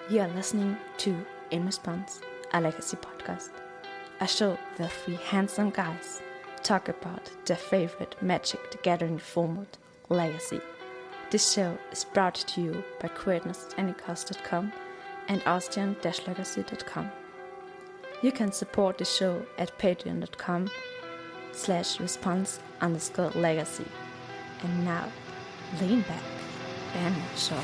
You are listening to In Response, a legacy podcast. A show where three handsome guys talk about their favorite Magic the Gathering format, Legacy. This show is brought to you by createness@anycost.com and austrian-legacy.com. You can support the show at patreon.com/response_legacy. And now, lean back and enjoy.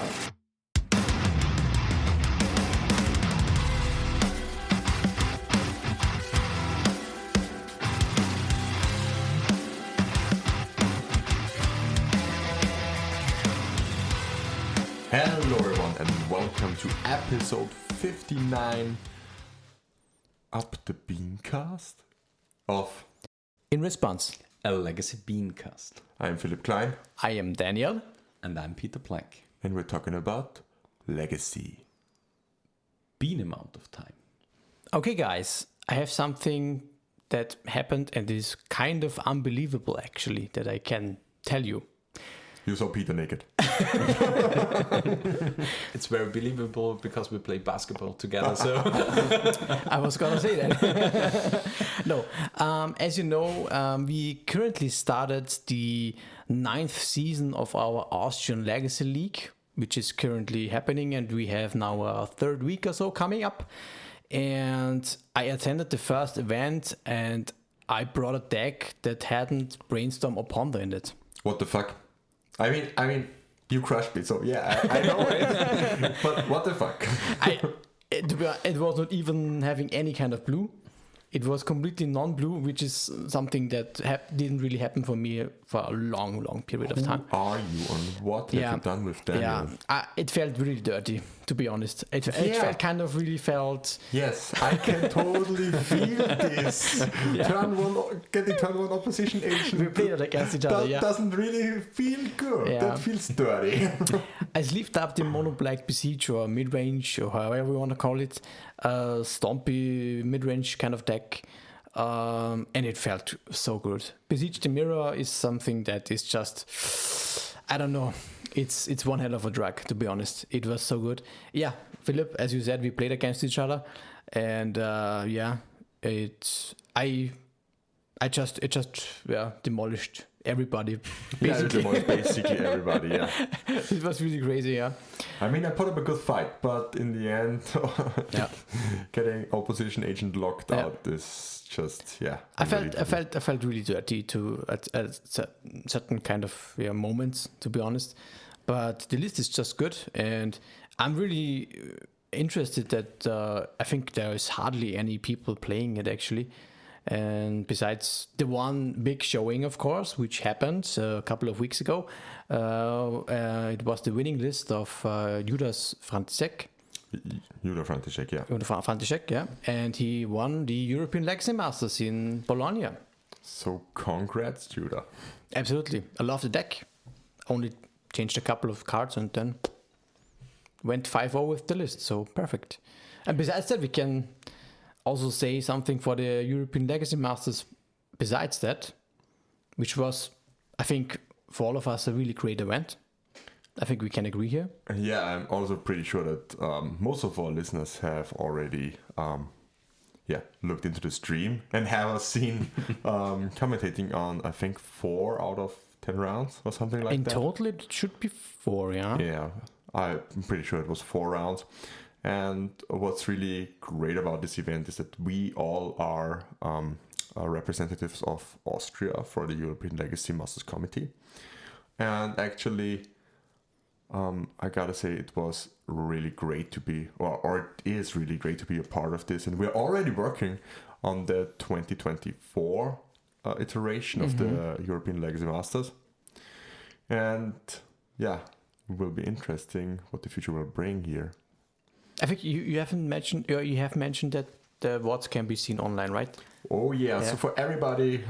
Hello everyone and welcome to episode 59 Up the Beancast of In Response, a Legacy Beancast. I'm Philipp Klein I am Daniel. And I'm Peter Plank. and we're talking about legacy. Bean amount of time. Okay, guys, I have something that happened and is kind of unbelievable, actually, that I can tell you. You saw Peter naked. It's very believable because we play basketball together. So I was gonna say that. No, as you know, we currently started the 9th season of our Austrian Legacy League, which is currently happening, and we have now a third week or so coming up. And I attended the first event, and I brought a deck that hadn't Brainstorm or Ponder in it. What the fuck? I mean, you crushed me, so yeah, I know it. But what the fuck? It was not even having any kind of blue. It was completely non-blue, which is something that didn't really happen for me for a long period of time. Who are you and what have you done with Daniel? Yeah, it felt really dirty, to be honest. It felt kind of really felt... Yes, I can totally feel this. Turn one opposition agent. We played against each other, That doesn't really feel good. Yeah. That feels dirty. I sleeved up the mono black besiege or mid-range or however you want to call it, stompy mid-range kind of deck, and it felt so good. Besiege the Mirror is something that is just, I don't know, it's one hell of a drug, to be honest. It was so good. Yeah, Philipp, as you said, we played against each other, and it just demolished everybody. Basically everybody, yeah. It was really crazy, yeah. I mean, I put up a good fight, but in the end, getting opposition agent locked out is just, I felt really dirty at certain kind of moments, to be honest. But the list is just good, and I'm really interested that I think there is hardly any people playing it actually. And besides the one big showing, of course, which happened a couple of weeks ago, it was the winning list of Judas František. Judas František, yeah. And he won the European Legacy Masters in Bologna. So congrats, Judah. Absolutely. I love the deck. Only changed a couple of cards and then went 5-0 with the list. So perfect. And besides that, we can also say something for the European Legacy Masters besides that, which was, I think, for all of us, a really great event. I think we can agree here. Yeah, I'm also pretty sure that most of our listeners have already looked into the stream and have us seen commentating on, I think, 4 out of 10 rounds or something like that. In total, it should be 4, yeah? Yeah, I'm pretty sure it was 4 rounds. And what's really great about this event is that we all are representatives of Austria for the European Legacy Masters Committee. And actually, I gotta say it was really great to be, or it is really great to be a part of this. And we're already working on the 2024 iteration of the European Legacy Masters. And yeah, it will be interesting what the future will bring here. I think you have mentioned that the awards can be seen online, right? Oh yeah. So for everybody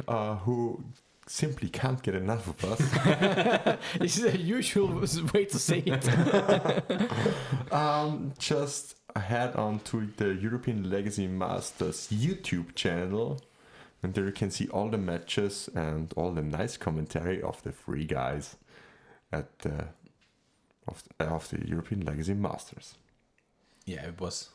who simply can't get enough of us, this is a usual way to say it. just head on to the European Legacy Masters YouTube channel, and there you can see all the matches and all the nice commentary of the 3 guys at of the European Legacy Masters. yeah, it was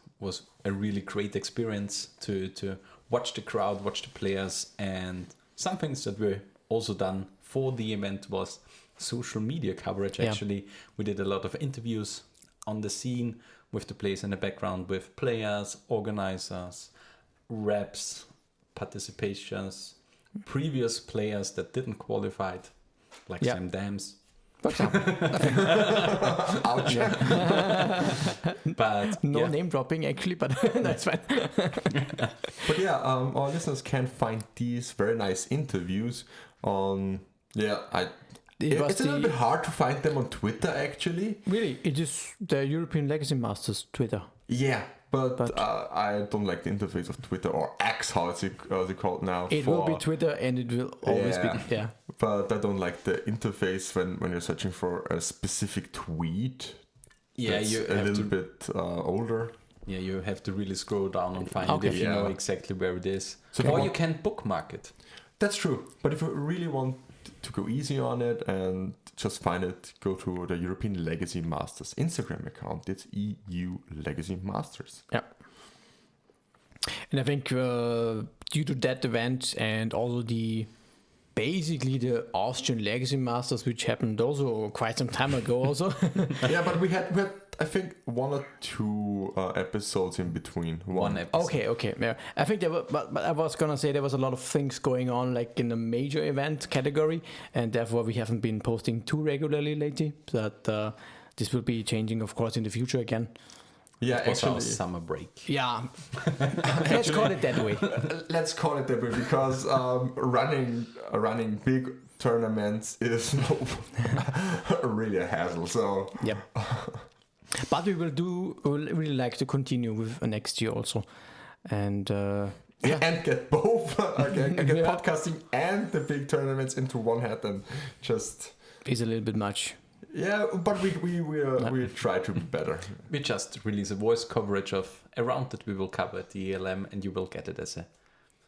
a really great experience to watch the crowd, watch the players, and some things that were also done for the event was social media coverage. Actually, we did a lot of interviews on the scene with the players in the background, with players, organizers, reps, participations, previous players that didn't qualify, like Sam Dams. For example. Ouch. But No name dropping actually, but that's fine. But yeah, our listeners can find these very nice interviews on. Yeah, it's a little bit hard to find them on Twitter actually. Really, it is the European Legacy Masters Twitter. Yeah, but I don't like the interface of Twitter, or X, how is it called now? It will be Twitter, and it will always be. Yeah. But I don't like the interface when you're searching for a specific tweet. yeah, That's you a have little to, bit older. yeah, you have to really scroll down and find Okay. it if you know Yeah. exactly where it is. So Or for- you can bookmark it. That's true. But if you really want to go easy on it and just find it, go to the European Legacy Masters Instagram account. It's EU Legacy Masters. Yeah. And I think due to that event and also basically the Austrian Legacy Masters, which happened also quite some time ago also. Yeah, but we had I think 1 or 2 episodes in between. One episode. Okay. Yeah. I think there were, but I was gonna say there was a lot of things going on like in the major event category, and therefore we haven't been posting too regularly lately. But this will be changing, of course, in the future again. Yeah, It was our actually, summer break. Yeah, let's call it that way. let's call it that way, because running big tournaments is really a hassle. So Yep. But we will really like to continue with next year also, and and get both get Yeah. podcasting and the big tournaments into one hat, and just is a little bit much. yeah. But we try to be better. We just release a voice coverage of a round that we will cover at the ELM, and you will get it as a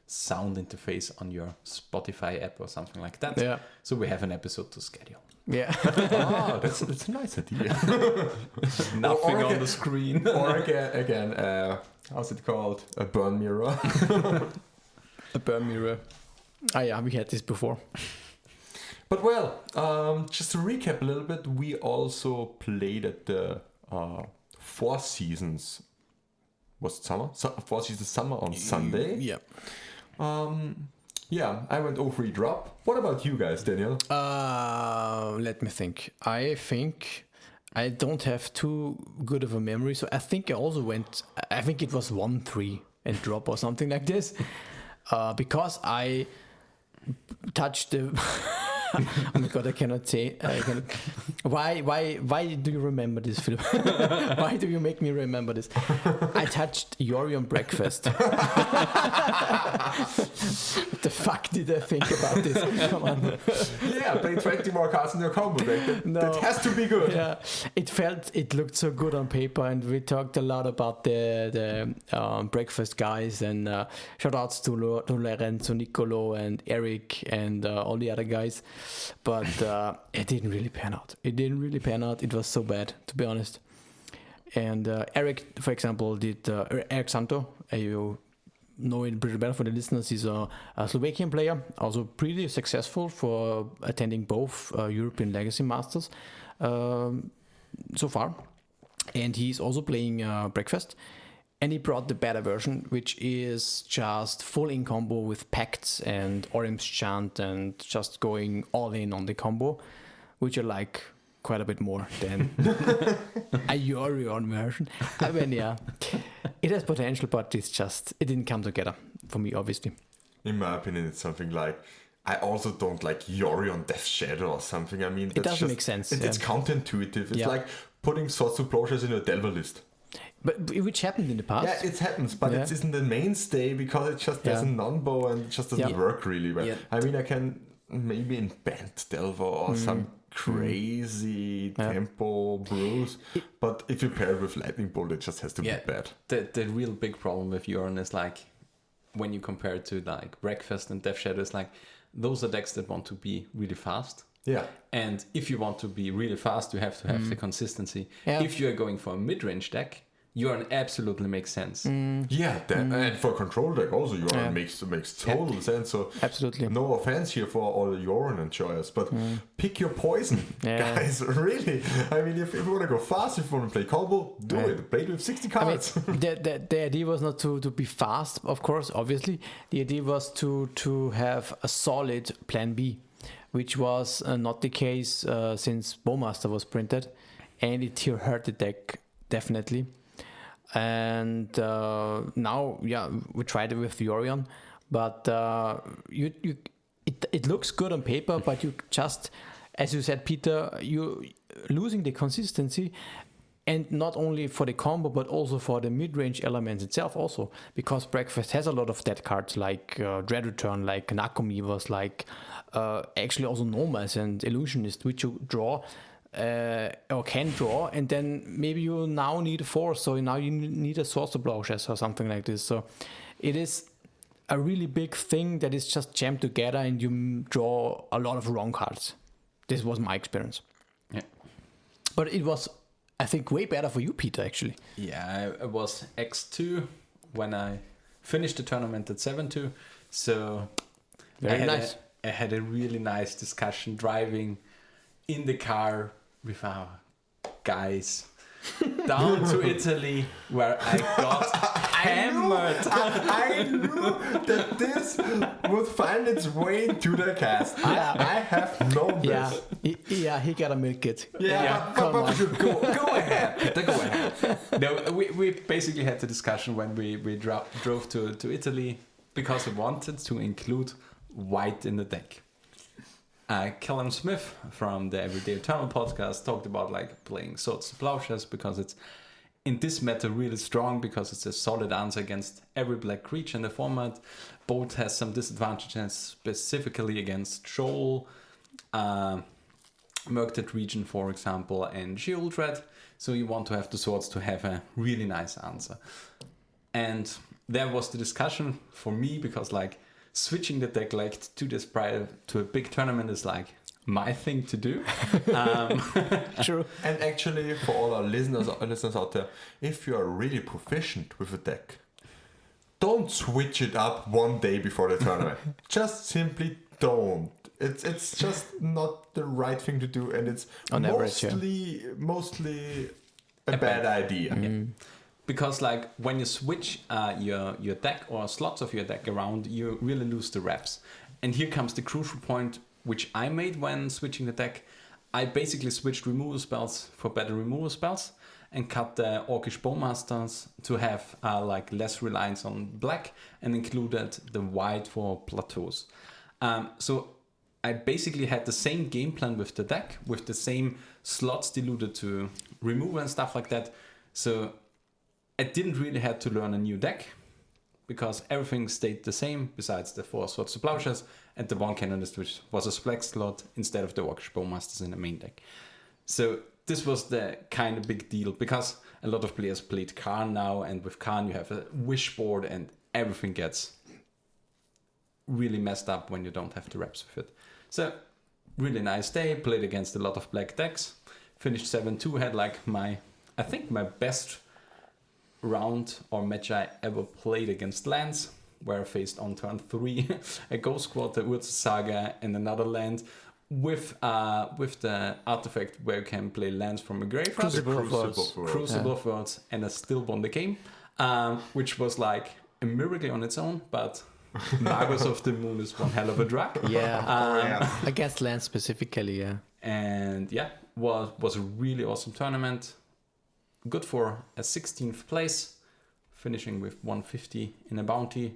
sound interface on your Spotify app or something like that. Yeah. So we have an episode to schedule. Yeah. Oh, that's a nice idea. Nothing or on again- the screen. Or again, how's it called? A burn mirror. A burn mirror. Ah, yeah, we had this before. But well, just to recap a little bit, we also played at the Four Seasons. Was it summer? Four Seasons Summer on Sunday. Yeah. Yeah, I went 0-3 drop. What about you guys, Daniel? Let me think. I think I don't have too good of a memory, so I think I also went. I think it was 1-3 and drop or something like this, because I touched the. Oh my god, I cannot say. Why do you remember this, Philipp? Why do you make me remember this? I touched Yori on breakfast. What the fuck did I think about this? Come on. Yeah, play 20 more cards in your combo deck. That has to be good. Yeah, it looked so good on paper, and we talked a lot about the breakfast guys, and shout outs to Lorenzo, Nicolo, and Eric, and all the other guys. But it didn't really pan out. It was so bad, to be honest. And Eric, for example, did Eric Santo. You know it pretty well for the listeners. He's a Slovakian player, also pretty successful for attending both European Legacy Masters so far. And he's also playing Breakfast. And he brought the better version, which is just full in combo with Pacts and Orim's Chant and just going all in on the combo, which I like quite a bit more than a Yorion version. I mean, yeah, it has potential, but it didn't come together for me, obviously. In my opinion, it's something like, I also don't like Yori on Death Shadow or something. I mean, It doesn't make sense. It's counterintuitive. It's like putting Swords to Plowshares in a Delver list. But which happened in the past. Yeah, it happens, but it isn't the mainstay because it just there's a non-bow and it just doesn't work really well. Yeah. I mean, I can maybe in Bent Delver or some crazy tempo brews, but if you pair it with Lightning Bolt, it just has to be bad. The real big problem with Urn is like when you compare it to like Breakfast and Death Shadow, is like those are decks that want to be really fast. Yeah. And if you want to be really fast, you have to have the consistency. Yeah. If you are going for a mid-range deck, Urn absolutely makes sense. Yeah, and for control deck also, Urn makes total sense. So Absolutely. no offense here for all the Urn enjoyers, but pick your poison, guys. Really, I mean, if you want to go fast, if you want to play combo, do it. Play it with 60 cards. I mean, the idea was not to be fast, of course, obviously. The idea was to have a solid plan B, which was not the case since Bowmaster was printed, and it hurt the deck definitely. And now, we tried it with the Orion, but it looks good on paper, but you just, as you said, Peter, you losing the consistency, and not only for the combo, but also for the mid-range elements itself also, because Breakfast has a lot of dead cards like Dread Return, like Nakomi was, like actually also Nomas and Illusionist, which you draw or can draw, and then maybe you now need a force, so now you need a Sorcerer Blauschess or something like this. So it is a really big thing that is just jammed together, and you draw a lot of wrong cards. This was my experience. Yeah. But it was, I think, way better for you, Peter, actually. Yeah, I was X2 when I finished the tournament at 7-2. So Very nice. I had a really nice discussion driving in the car with our guys down to Italy, where I got hammered. I knew that this would find its way into the cast. I have known this. He got a milk it. Yeah. Go ahead, Peter, go ahead. No, we basically had the discussion when we drove to Italy, because we wanted to include white in the deck. Callum Smith from the Everyday Eternal podcast talked about like playing Swords to Plowshares, because it's in this meta really strong, because it's a solid answer against every black creature in the format. Bolt has some disadvantages, specifically against Shoal, Murktide Region, for example, and Shield Red. So you want to have the swords to have a really nice answer. And there was the discussion for me, because like switching the deck like 2 days prior to a big tournament is like my thing to do. True. And actually, for all our listeners out there, if you are really proficient with a deck, don't switch it up one day before the tournament. Just simply don't. It's just not the right thing to do, and it's On mostly a bad idea. Yeah. Because like when you switch your deck or slots of your deck around, you really lose the reps. And here comes the crucial point, which I made when switching the deck. I basically switched removal spells for better removal spells, and cut the Orcish Bowmasters to have like less reliance on black, and included the white for plateaus. So I basically had the same game plan with the deck, with the same slots diluted to removal and stuff like that. So I didn't really have to learn a new deck, because everything stayed the same besides the 4 Swords to Plowshares and the 1 Canonist, which was a flex slot instead of the Orcish Bowmasters in the main deck. So this was the kind of big deal, because a lot of players played Karn now, and with Karn you have a wish board and everything gets really messed up when you don't have the reps with it. So really nice day, played against a lot of black decks, finished 7-2, had like my best round or match I ever played against lands, where I faced on turn 3 a Ghost Quarter, Urza Saga, and another land with the artifact where you can play lands from a graveyard, Crucible of Worlds, and I still won the game, which was like a miracle on its own, but Magus of the Moon is one hell of a drug. Against lands specifically, and was a really awesome tournament. Good for a 16th place, finishing with 150 in a bounty.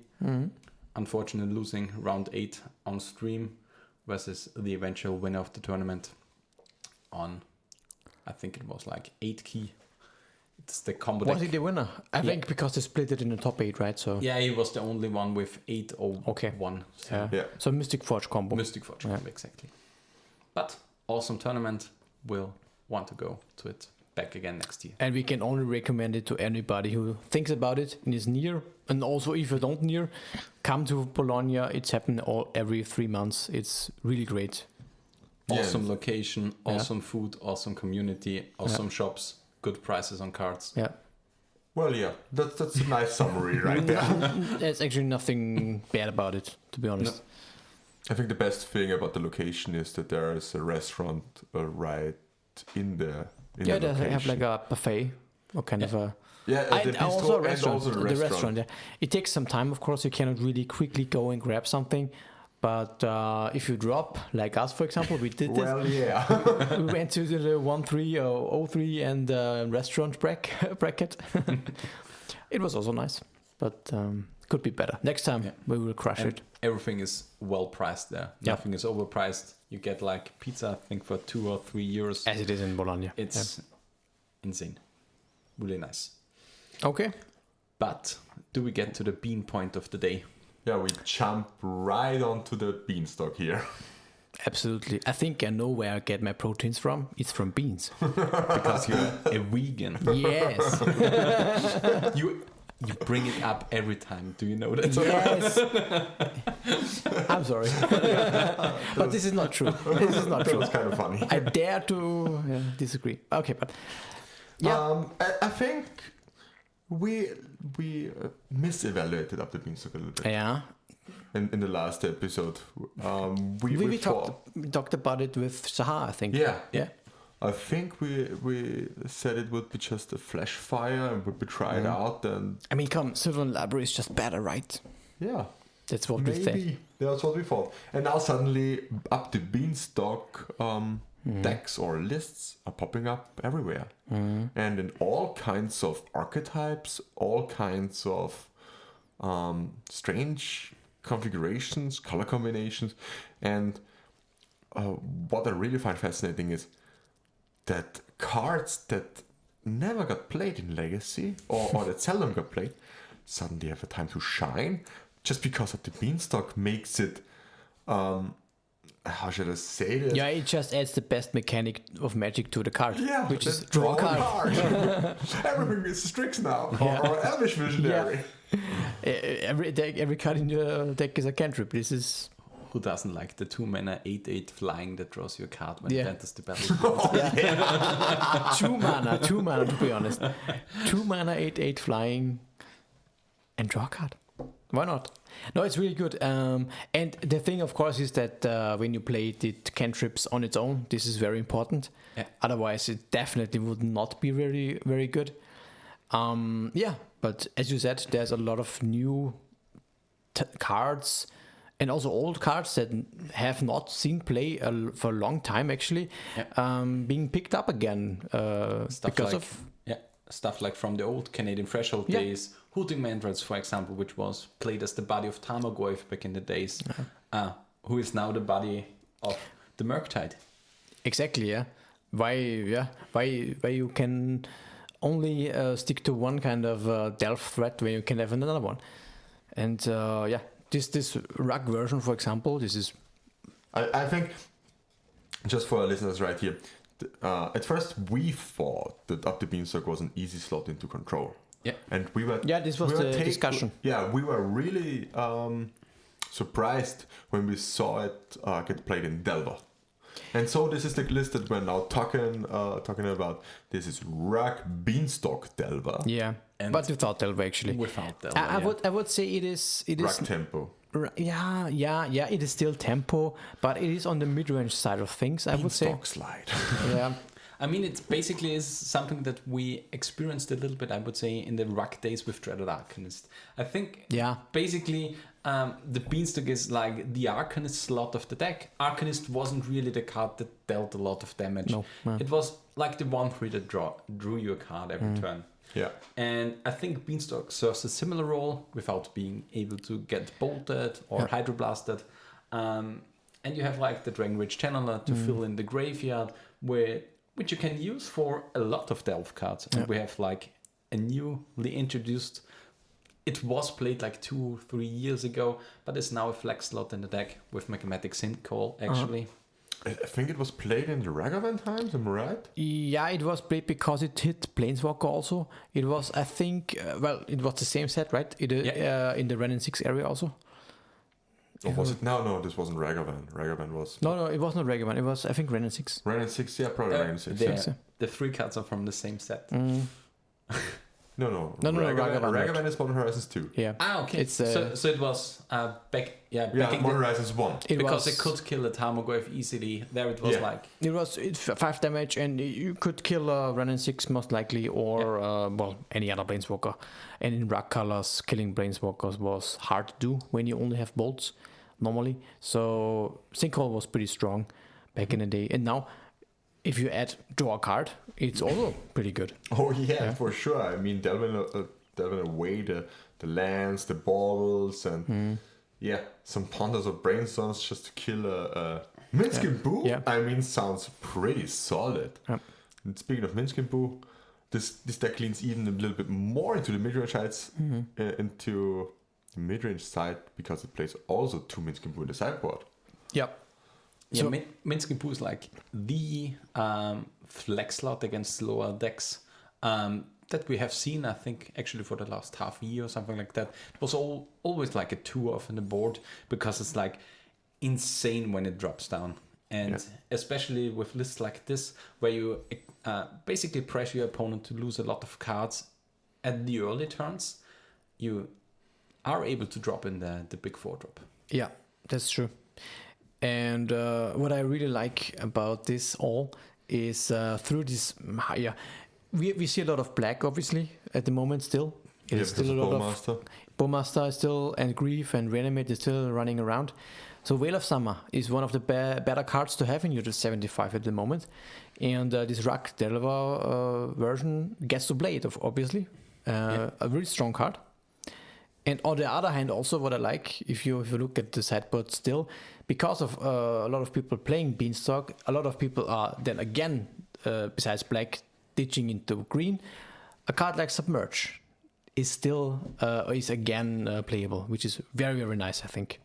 Unfortunately, losing round 8 on stream versus the eventual winner of the tournament on, I think it was like 8 key. It's the combo deck. Was he the winner? I think because they split it in the top 8, right? So yeah, he was the only one with 801. So Mystic Forge combo. Mystic Forge combo, exactly. But awesome tournament. We'll want to go to it back again next year. And we can only recommend it to anybody who thinks about it and is near. And also, if you don't near, come to Bologna. It's happening every 3 months. It's really great. Awesome location, awesome food, awesome community, awesome shops, good prices on cards. Yeah. Well, yeah, that's a nice summary right there. There's actually nothing bad about it, to be honest. I think the best thing about the location is that there is a restaurant right in the They location. have like a buffet or kind of a. Yeah, the bistro also a and restaurant. also the restaurant. Yeah. It takes some time, of course. You cannot really quickly go and grab something. But if you drop, like us, for example, we did this. Well, yeah. We went to the 1303 and restaurant bracket. It was also nice, but could be better. Next time we will crush And it. everything is well priced there. Yeah. Nothing is overpriced. You get like pizza, I think, for 2 or 3 euros. As it is in Bologna. It's insane. Really nice. Okay. But do we get to the bean point of the day? Yeah, we jump right onto the beanstalk here. Absolutely. I think I know where I get my proteins from. It's from beans. Because you're a vegan. Yes. You bring it up every time. Do you know that? Yes. I'm sorry. But this is not true. This is not That true. was kind of funny. I dare to disagree. Okay, but yeah. I think we misevaluated Up the Beanstalk a little bit Yeah. in the last episode. We thought, We talked about it with Sahar, I think. yeah, Yeah. I think we said it would be just a flash fire and we try it out, and I mean, come, Sylvan Library is just better, right? yeah, That's what we think. maybe that's what we thought. And now suddenly Up the Beanstalk decks or lists are popping up everywhere, and in all kinds of archetypes, all kinds of strange configurations, color combinations, and what I really find fascinating is that cards that never got played in Legacy or that seldom got played suddenly have a time to shine just because of the Beanstalk makes it how should I say this? Yeah, it just adds the best mechanic of Magic to the card, Yeah, which is let's draw a card. Everything is Strix now, Yeah. or Elvish Visionary. Every card in your deck is a cantrip. This is Who doesn't like the 2 mana 8/8 flying that draws you a card when Yeah. it enters the battlefield? 2 mana to be honest. 2 mana 8/8 flying and draw a card. Why not? No, it's really good. And the thing, of course, is that when you play the cantrips on its own, this is very important. Yeah. Otherwise, it definitely would not be very, very good. Yeah, but as you said, there's a lot of new cards and also old cards that have not seen play for a long time, actually, being picked up again Stuff like from the old Canadian Threshold days, Hooting Mandrills, for example, which was played as the body of Tarmogoyf back in the days, who is now the body of the Murktide. Exactly, yeah. Why you can only stick to one kind of delve threat when you can have another one. And this rug version, for example, this is... I think, just for our listeners right here, at first we thought that Up the Beanstalk was an easy slot into control. Yeah. And we were... Yeah, this was the discussion. Yeah, we were really surprised when we saw it get played in Delver. And so this is the list that we're now talking about. This is Rug Beanstalk Delver. Yeah, but without Delver, actually. Without Delver, I would say it is Rug Tempo. Yeah, it is still tempo, but it is on the mid-range side of things, I would say. Beanstalk Slide. Yeah. I mean, it basically is something that we experienced a little bit, I would say, in the Rug days with Dreaded Arcanist. I think basically the Beanstalk is like the Arcanist slot of the deck. Arcanist wasn't really the card that dealt a lot of damage. No. It was like the 1/3 that drew you a card every turn. Yeah. And I think Beanstalk serves a similar role without being able to get bolted or hydroblasted. And you have like the Dragon Rage Channeler to fill in the graveyard, which you can use for a lot of Delve cards. And we have like a newly introduced... It was played like 2-3 years ago, but it's now a flex slot in the deck with Magmatic Sinkhole, actually. I think it was played in the Ragavan times, am I right? Yeah, it was played because it hit Planeswalker also. It was, I think, it was the same set, right? In the Renin 6 area also. Or was it? No, this wasn't Ragavan. Ragavan was... No, it wasn't Ragavan. It was, I think, Renin 6. Renin 6, yeah, probably Renin 6. The 3 cards are from the same set. No, Ragavan is Modern Horizons 2. Yeah. Okay. It's so it was back Yeah, Modern Horizons 1. because it could kill a Tarmogoyf easily. There it was like It was 5 damage, and you could kill Renin 6 most likely, or any other Planeswalker. And in Rock Colors, killing Planeswalkers was hard to do when you only have bolts normally. So Sinkhole was pretty strong back in the day. And now, if you add draw a card, it's also pretty good. Oh yeah, for sure. I mean, delving away the lands, the baubles, and some Ponders or Brainstorms just to kill a Minskin Boo. Yeah. I mean, sounds pretty solid. Yeah. And speaking of Minskin Boo, this deck leans even a little bit more into the midrange sides, into the midrange side, because it plays also 2 Minskin Boo in the sideboard. Yep. Yeah, Minskin Boo is like the flex slot against lower decks that we have seen, I think, actually for the last half year or something like that. It was always like a 2-off in the board because it's like insane when it drops down. And especially with lists like this, where you basically pressure your opponent to lose a lot of cards at the early turns, you are able to drop in the big 4-drop. Yeah, that's true. And what I really like about this all is through this, we see a lot of black, obviously, at the moment still. It is still a lot of Bowmaster is still, and Grief and Reanimate is still running around. So Veil of Summer is one of the better cards to have in your 75 at the moment. And this Rack Delver version gets to play it, obviously. A really strong card. And on the other hand, also what I like, if you look at the sideboard still, because of a lot of people playing Beanstalk, a lot of people are then again, besides black, ditching into green. A card like Submerge is still is again playable, which is very, very nice, I think.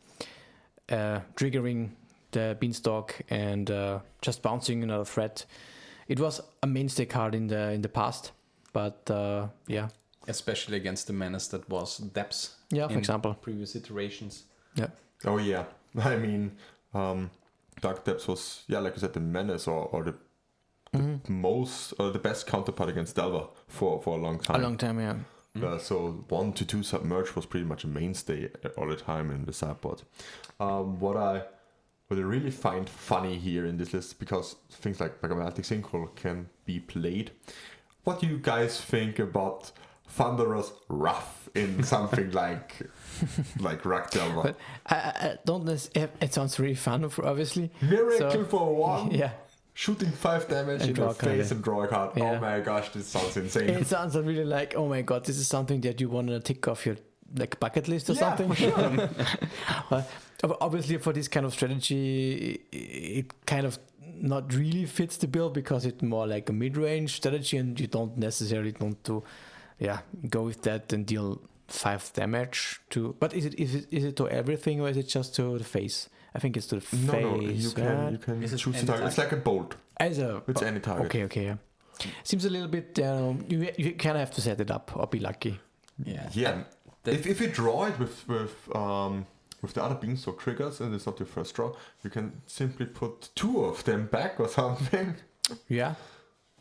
Triggering the Beanstalk and just bouncing another threat. It was a mainstay card in the past, but Especially against the menace that was Depths. Yeah, for example. Previous iterations. Yeah. Oh yeah. I mean, Dark Depths was, like you said, the menace or the most or the best counterpart against Delver for a long time. A long time, yeah. So 1 to 2 Submerge was pretty much a mainstay all the time in the sideboard. What I really find funny here in this list, because things like Magmatic Synchro can be played. What do you guys think about Thunderous Wrath in something like Rack Delver? But I don't necessarily, it sounds really fun, obviously. Miracle for 1. Yeah. Shooting 5 damage in the face and draw a card. Yeah. Oh my gosh, this sounds insane. It sounds really like, oh my god, this is something that you want to tick off your bucket list or something. For sure. But obviously for this kind of strategy, it kind of not really fits the bill, because it's more like a mid-range strategy, and you don't necessarily want to go with that and deal 5 damage to. But is it to everything, or is it just to the face? I think it's to the face. No, you can choose a target. It's like a bolt. It's any target. Okay, yeah. Seems a little bit. You kind of have to set it up or be lucky. Yeah. If you draw it with the other Beanstalk triggers and it's not your first draw, you can simply put 2 of them back or something. Yeah,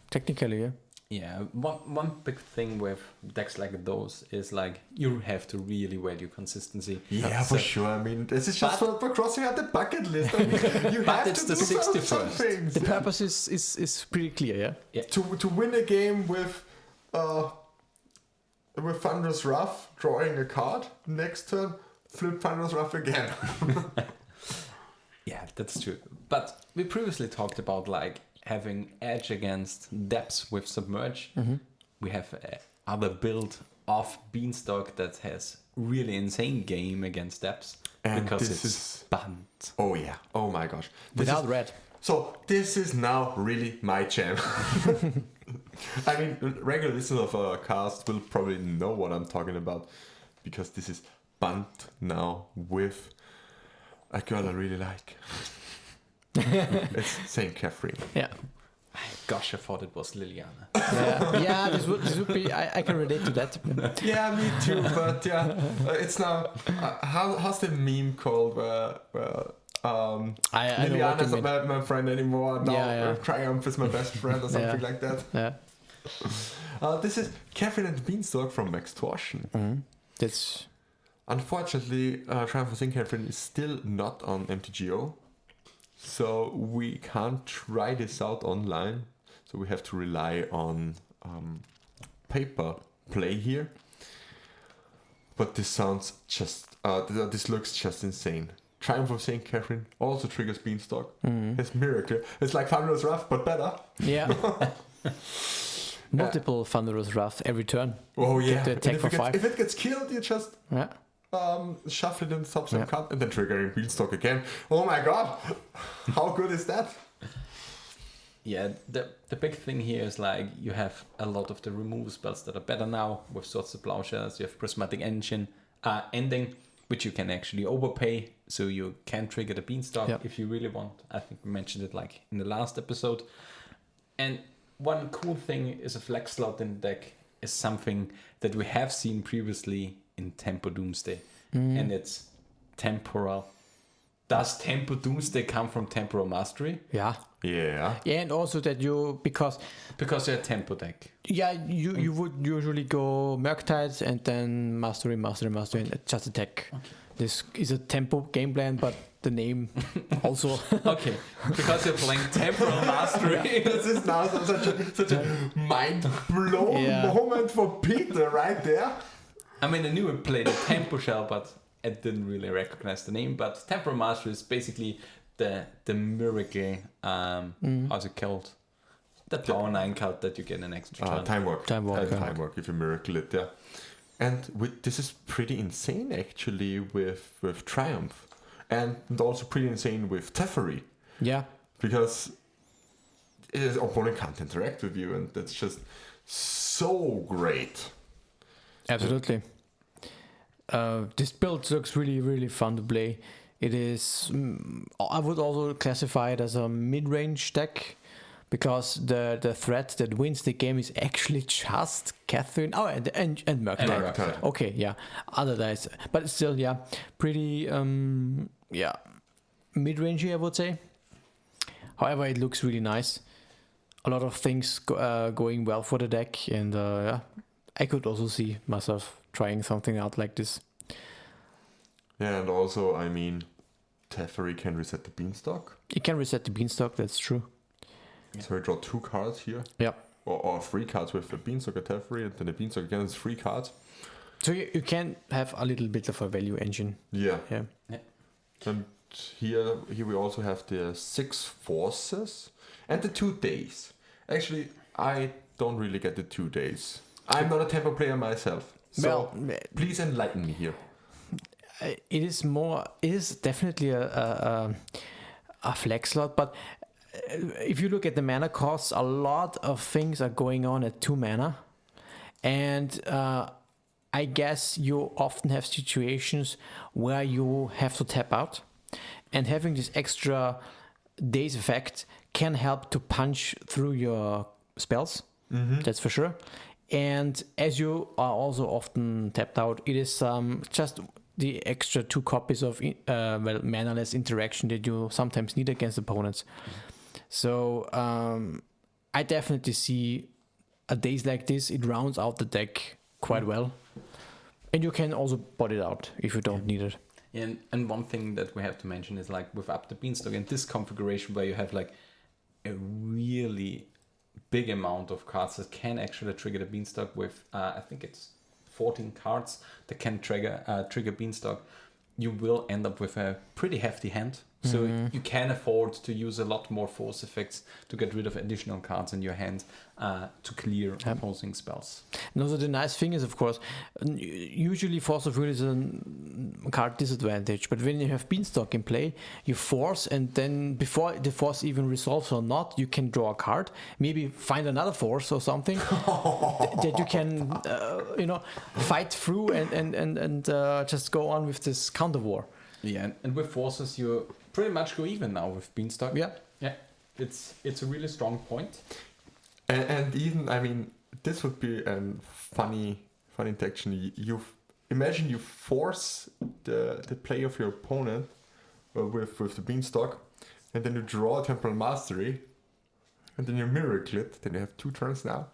technically, yeah. Yeah, one big thing with decks like those is like you have to really value consistency. Yeah, for sure. I mean, this is just for crossing out the bucket list. I mean, you have to do some things. The purpose is pretty clear, yeah. To win a game with Thunderous Wrath, drawing a card, next turn, flip Thunderous Wrath again. Yeah, that's true. But we previously talked about like having edge against Depths with Submerge. We have other build of Beanstalk that has really insane game against Depths, and because this it's banned. Oh yeah, oh my gosh. Without red. So this is now really my jam. I mean, regular listeners of our cast will probably know what I'm talking about, because this is banned now with a girl I really like. It's Saint Catherine. Yeah. Gosh, I thought it was Liliana. Yeah, this would be. I can relate to that. Yeah, me too. But it's now. How's the meme called? Liliana's not my friend anymore. Now Triumph is my best friend or something like that. Yeah. This is Catherine and the Beanstalk from Max Torschen. That's Unfortunately, Triumph of St. Catherine is still not on MTGO, so we can't try this out online. So we have to rely on paper play here. But this sounds just, this looks just insane. Triumph of St. Catherine also triggers Beanstalk. It's Miracle. It's like Thunderous Wrath, but better. yeah. Multiple Thunderous Wrath every turn. Oh yeah. Get the And attack for 5. if it gets killed, you just Yeah. shuffle it in subsequent card and then triggering Beanstalk again. Oh my god! How good is that? Yeah, the big thing here is like you have a lot of the remove spells that are better now with Swords to Plowshares. You have Prismatic Ending, which you can actually overpay, so you can trigger the Beanstalk if you really want. I think we mentioned it like in the last episode. And one cool thing is a flex slot in the deck is something that we have seen previously in Tempo Doomsday, and it's Temporal. Does Tempo Doomsday come from Temporal Mastery? Yeah. Yeah. Yeah, and also that because you're a Tempo deck. Yeah, you would usually go Murktide and then Mastery, and just attack. Okay. This is a tempo game plan, but the name also. Okay, because you're playing Temporal Mastery. This is now such a mind-blown moment for Peter right there. I mean, I knew I played a Tempo Shell, but I didn't really recognize the name. But Temporal Mastery is basically the miracle, how's it called? The power 9 card that you get an extra turn. Time work. Time work if you miracle it, yeah. And this is pretty insane actually with Triumph. And also pretty insane with Teferi. Yeah. Because his opponent can't interact with you, and that's just so great. Absolutely. This build looks really, really fun to play. It is, I would also classify it as a mid-range deck, because the threat that wins the game is actually just Catherine. Oh, and Murktide. Okay, yeah. Otherwise, but still, yeah, pretty, mid-rangey, I would say. However, it looks really nice. A lot of things going well for the deck, and I could also see myself trying something out like this. Yeah, and also, I mean, Teferi can reset the Beanstalk. It can reset the Beanstalk, that's true. Yeah. So I draw 2 cards here. Yeah. Or 3 cards with the Beanstalk and Teferi, and then the Beanstalk again is 3 cards. So you can have a little bit of a value engine. Yeah. Yeah. And here we also have the 6 forces and the 2 days. Actually, I don't really get the 2 days. I'm not a tempo player myself. So please enlighten me here. It is definitely a flex slot, but if you look at the mana costs, a lot of things are going on at 2 mana, and I guess you often have situations where you have to tap out, and having this extra days effect can help to punch through your spells. That's for sure. And as you are also often tapped out, it is just the extra 2 copies of mana-less interaction that you sometimes need against opponents. So I definitely see a days like this, it rounds out the deck quite well. And you can also bot it out if you don't need it. And one thing that we have to mention is like with Up the Beanstalk and this configuration where you have like a really big amount of cards that can actually trigger the Beanstalk with, I think it's 14 cards that can trigger Beanstalk, you will end up with a pretty hefty hand. So you can afford to use a lot more force effects to get rid of additional cards in your hand to clear opposing spells. And also the nice thing is, of course, usually Force of Will is a card disadvantage, but when you have Beanstalk in play, you force, and then before the force even resolves or not, you can draw a card, maybe find another force or something that you can fight through and just go on with this counter war. Yeah, and with forces you pretty much go even now with Beanstalk. Yeah. It's a really strong point. And even, I mean, this would be a funny interaction. You imagine you force the play of your opponent with the Beanstalk, and then you draw a Temporal Mastery, and then you miracle it. Then you have 2 turns now.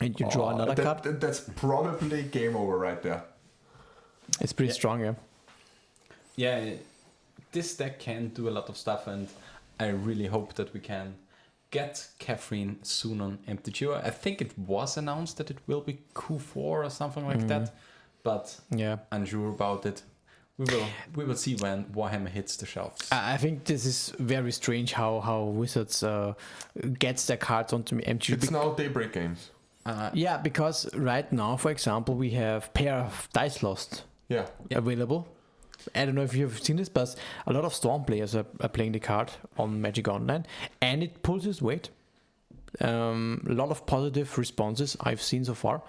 And you draw another card. That's probably game over right there. It's pretty strong, yeah. Yeah, this deck can do a lot of stuff, and I really hope that we can get Catherine soon on MTG. I think it was announced that it will be Q4 or something like that, but unsure about it. We will see when Warhammer hits the shelves. I think this is very strange how Wizards gets their cards onto MTG. It's now Daybreak Games. Yeah, because right now, for example, we have Pair of Dice Lost available. I don't know if you've seen this, but a lot of Storm players are playing the card on Magic Online, and it pulls its weight. A lot of positive responses I've seen so far,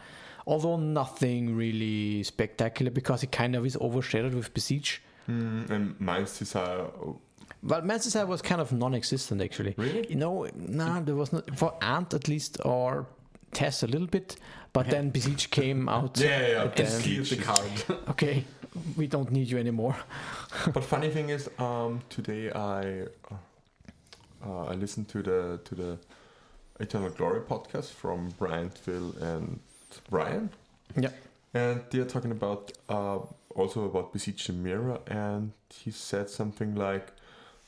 although nothing really spectacular because it kind of is overshadowed with Besiege. And Mind's Desire. Well, Mind's Desire was kind of non-existent actually. Really? There was not for Ant at least, or Tess a little bit, but then Besiege came out. Besiege the card. Okay, we don't need you anymore. But funny thing is, today I listened to the Eternal Glory podcast from Brian, Phil, and Ryan. Yeah, and they're talking about also about Besiege the Mirror, and he said something like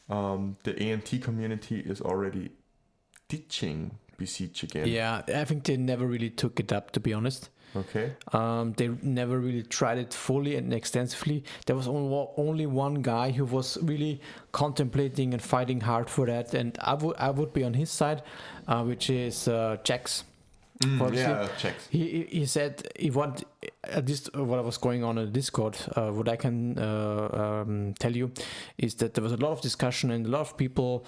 the ANT community is already ditching Besiege again. Yeah, I think they never really took it up, to be honest. Okay. They never really tried it fully and extensively. There was only one guy who was really contemplating and fighting hard for that, and I would be on his side, which is Jax. Checks. He said he want at least what was going on in Discord. What I can tell you is that there was a lot of discussion and a lot of people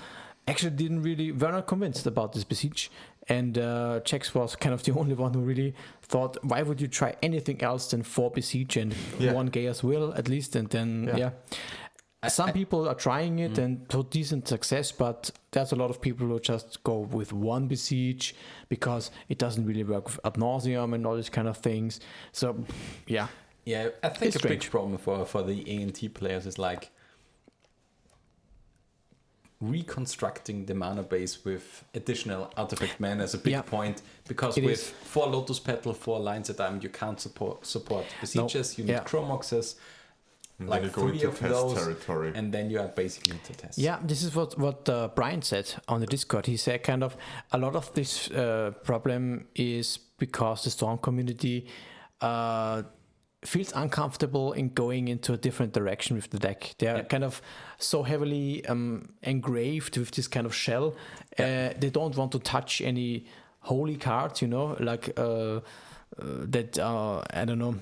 actually were not convinced about this Besiege, and Chex was kind of the only one who really thought, why would you try anything else than 4 Besiege and 1 Gaia's Will at least, and then some people are trying it and to decent success, but there's a lot of people who just go with 1 Besiege because it doesn't really work with ad nauseum and all these kind of things. So I think a big problem for the ANT players is like reconstructing the mana base with additional artifact mana as a big point, because with 4 Lotus Petal, 4 Lines at Diamond, you can't support Besieges, you need Chromoxes, like 3 of those, territory. And then you are basically into test. Yeah, this is what Brian said on the Discord. He said kind of a lot of this problem is because the Storm community feels uncomfortable in going into a different direction with the deck. They are kind of so heavily engraved with this kind of shell. They don't want to touch any holy cards, like that I don't know,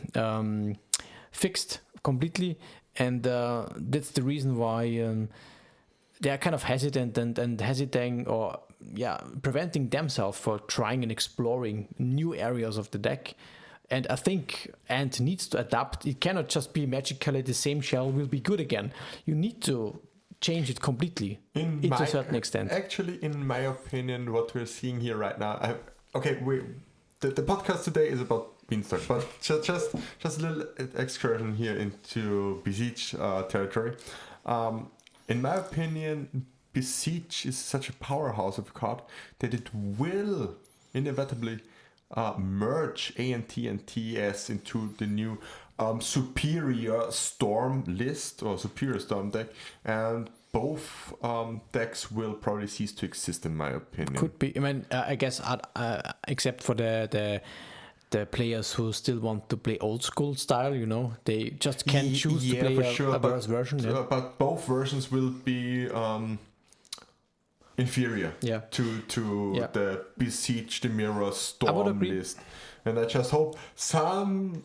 fixed completely. And that's the reason why they are kind of hesitant and hesitating or preventing themselves for trying and exploring new areas of the deck. And I think Ant needs to adapt. It cannot just be magically the same shell will be good again. You need to change it completely to a certain extent. Actually, in my opinion, what we're seeing here right now, the podcast today is about Beanstalk, but just a little excursion here into Besiege territory. In my opinion, Besiege is such a powerhouse of a card that it will inevitably merge ANT and TS into the new superior Storm list or superior Storm deck, and both decks will probably cease to exist, in my opinion. Could be. I mean, I guess except for the players who still want to play old school style, they just can't choose to play a worse version. But both versions will be inferior to the Besiege the Mirror Storm list. And I just hope some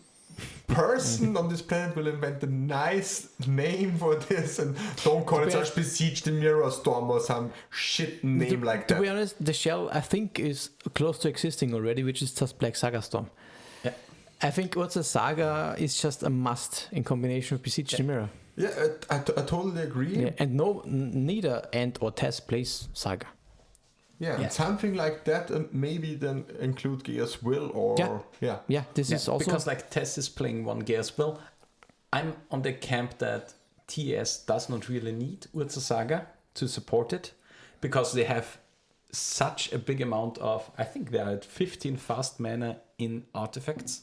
person on this planet will invent a nice name for this and don't call it just Besiege the Mirror Storm or some shit name like that. To be honest, the shell I think is close to existing already, which is just Black Saga Storm. Yeah. I think Urza Saga is just a must in combination with Besiege the Mirror. Yeah, I totally agree. Yeah, and neither Ant or Tess plays Saga. Yeah, and something like that, maybe then include Gaia's Will or... This is also... Because like Tess is playing 1 Gaia's Will, I'm on the camp that TS does not really need Urza Saga to support it, because they have such a big amount of, I think they are at 15 fast mana in artifacts,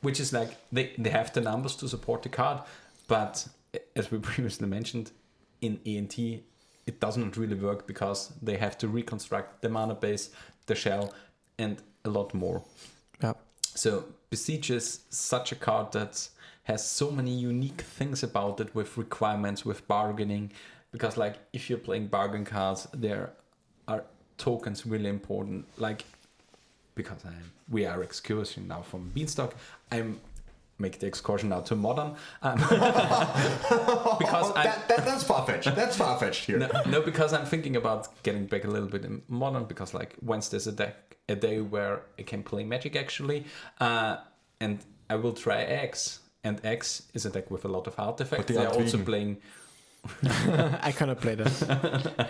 which is like they have the numbers to support the card, but as we previously mentioned, in ENT it does not really work because they have to reconstruct the mana base, the shell, and a lot more. Yeah. So Besiege is such a card that has so many unique things about it, with requirements, with bargaining, because like if you're playing bargain cards, there are tokens really important. Like, because we are excursion now from Beanstalk, I'm make the excursion now to Modern. Because that's far-fetched. That's far-fetched here. No, because I'm thinking about getting back a little bit in Modern, because like once there's a day where I can play Magic actually, and I will try X, and X is a deck with a lot of artifacts. They're also playing. I cannot play that.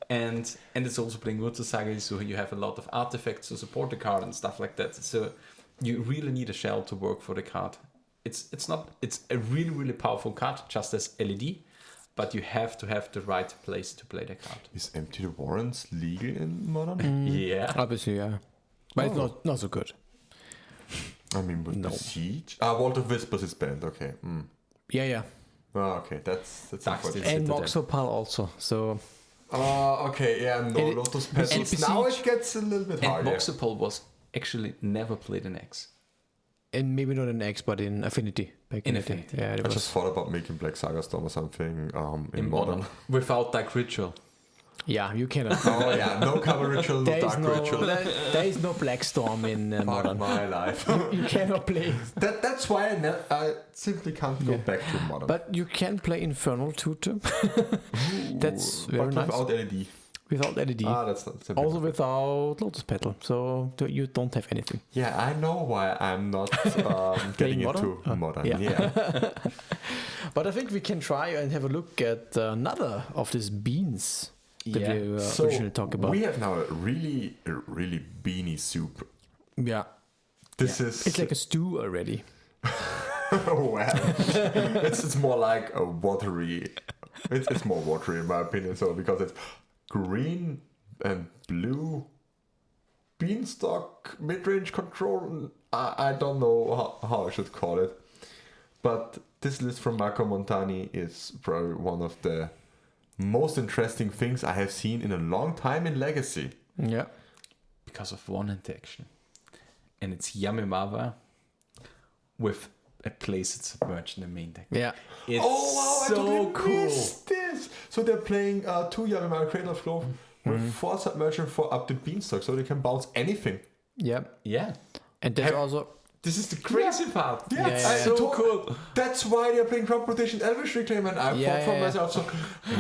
and it's also playing Wurzelsaga, so you have a lot of artifacts to support the card and stuff like that. So you really need a shell to work for the card. It's a really, really powerful card, just as LED, but you have to have the right place to play the card. Is Empty the Warrens legal in Modern? Yeah. Obviously, yeah. But it's not so good. I mean, with the Siege? Vault of Whispers is banned, okay. Yeah. Oh, okay, that's unfortunate. And Moxopal also, so... okay, yeah, no Lotus Petals. Now it gets a little bit harder. And Moxopal was actually never played in X. And maybe not in X, but in Affinity. In Affinity. Yeah, I just thought about making Black Saga Storm or something in Modern. Without Dark Ritual. Yeah, you cannot. Oh yeah, no cover ritual, no dark ritual. There is no Black Storm in Modern. My life. You cannot play. That's why I simply can't go back to Modern. But you can play Infernal Tutor. That's very nice. Without LED. Without LED. That's not also without Lotus Petal. So you don't have anything. Yeah, I know why I'm not getting into Modern. Yeah. But I think we can try and have a look at another of these beans that we originally talked about. We have now a really beanie soup. Yeah. It's like a stew already. Well, it's more like a watery. It's more watery in my opinion. So because it's green and blue beanstalk mid-range control. I don't know how I should call it, but this list from Marco Montani is probably one of the most interesting things I have seen in a long time in Legacy. Yeah. Because of one interaction. And it's Yamimava with a place it's submerged in the main deck. Yeah. It's I so totally cool. missed this. So they're playing 2 Yamimara Cradle of Clove with 4 submersion for Up the Beanstalk, so they can bounce anything. Yeah. Yeah. And there's also... This is the crazy part. Yeah, it's so cool. That's why they're playing crop rotation Elvish Reclaim, and I thought for myself, so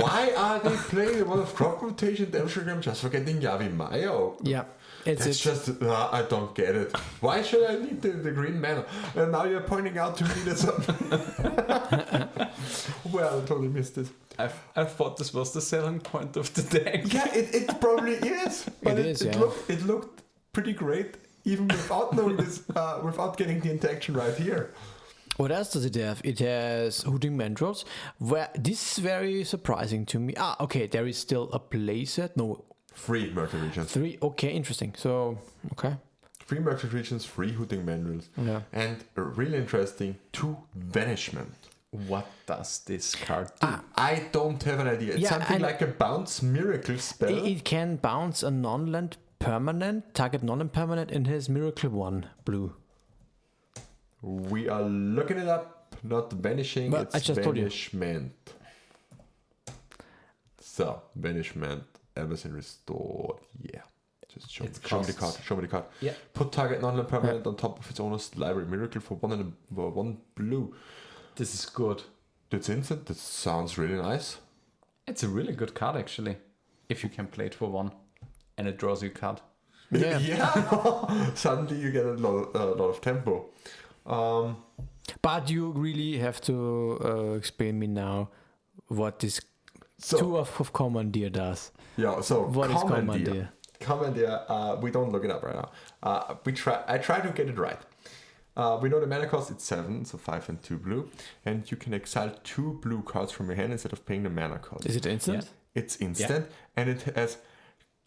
why are they playing a lot of crop rotation Elvish Reclaim just for getting Yavimaya? Yeah. It's just, I don't get it. Why should I need the green mana? And now you're pointing out to me that well, I totally missed this. I thought this was the selling point of the deck. Yeah, it probably is. But it looked pretty great, even without knowing this, without getting the interaction right here. What else does it have? It has Hooting Mandrills. This is very surprising to me. Okay, there is still a playset. No. 3 Murky Regions. 3, okay, interesting. So, okay. 3 Murky Regions, 3 Hooting Mandrills. Yeah. And really interesting, 2 Banishment. What does this card do? I don't have an idea. It's something like a bounce miracle spell. It can bounce a non-land permanent, target non-land permanent, and has Miracle 1 blue. We are looking it up, not banishing, But it's banishment. So, banishment, everything restored. Yeah. Just show me the card. Show me the card. Yeah. Put target non-land permanent on top of its owner's library. Miracle for 1 blue. This is good. It's instant. That sounds really nice. It's a really good card actually. If you can play it for 1 and it draws you a card. Yeah. Suddenly you get a lot of tempo. But you really have to explain me now what this 2 of Commandeer does. Yeah, so what is Commandeer? Commandeer, we don't look it up right now. I try to get it right. We know the mana cost, it's 7, so 5 and 2 blue. And you can exile 2 blue cards from your hand instead of paying the mana cost. Is it instant? Yeah. It's instant, and it has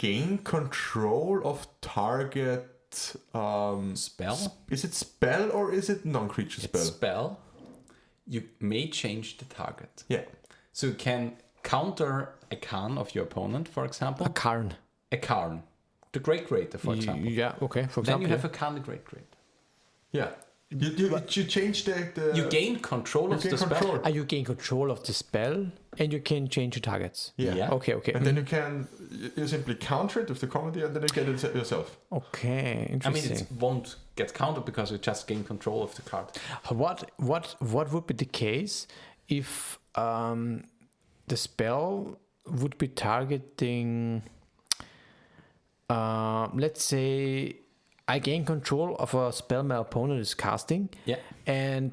gain control of target Spell? Is it spell or is it non-creature spell? It's spell. You may change the target. Yeah. So you can counter a Karn of your opponent, for example. A Karn. A Karn. The Great Creator, for example. Yeah, okay, for Then example. you have a Karn the Great Creator. Yeah. You change the You gain control of gain the spell. control. You gain control of the spell, and you can change the targets. Yeah. Yeah. Okay. And then you simply counter it with the comedy and then you get it yourself. Okay, I mean, interesting. it won't get countered because you just gain control of the card. What would be the case if the spell would be targeting? Let's say I gain control of a spell my opponent is casting, Yeah. and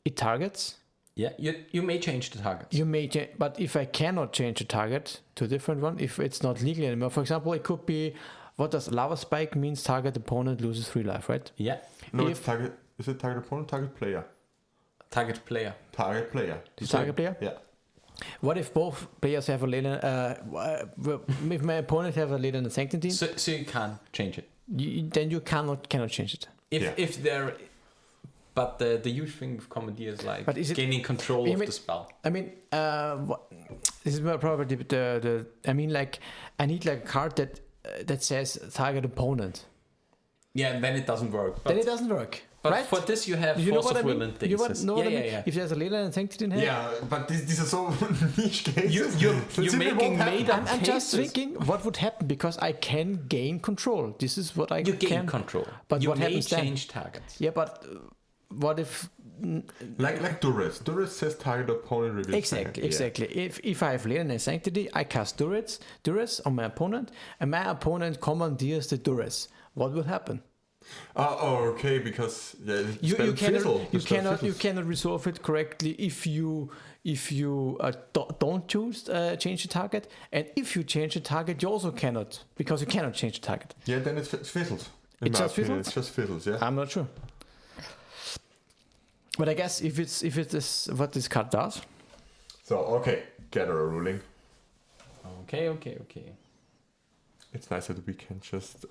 it targets. Yeah, you may change the target. You may change, but if I cannot change the target to a different one, if it's not legal anymore, for example, it could be, what does lava spike means? Target opponent loses 3 life, right? Yeah. No, If- it's target. Is it target opponent, target player? Target player. Target player. Target player. Yeah. What if both players have a later? If my opponent have a later sanctity, So you can change it. then you cannot change it. If they're... But the huge thing with Commandeer is like But is it- gaining control You of mean- the spell. I mean, this is more probably the. I mean, like I need like a card that says target opponent. Yeah, and then it doesn't work. But, Then it doesn't work, but right? for this you have You know Force what I of mean? Will and You Thesis. know what I mean? Yeah. If there's a later and sanctity in hand, Yeah, but these are so niche cases. You're simply making won't happen. made up I'm just cases. thinking what would happen because I can gain control. This is what I You gain can. control. But you what may happens then? change targets. Yeah, but what if? Like Duress. Duress says target opponent reveals. Exactly. If I have later and sanctity, I cast Duress on my opponent, and my opponent commandeers the Duress. What will happen? Okay, because You cannot resolve it correctly if you don't choose change the target, and if you change the target, you also cannot because you cannot change the target. Yeah, then it fizzles. In It my just opinion, fizzles? It just fizzles. Yeah. I'm not sure, but I guess if it is what this card does, So okay, gather a ruling. Okay. It's nice that we can just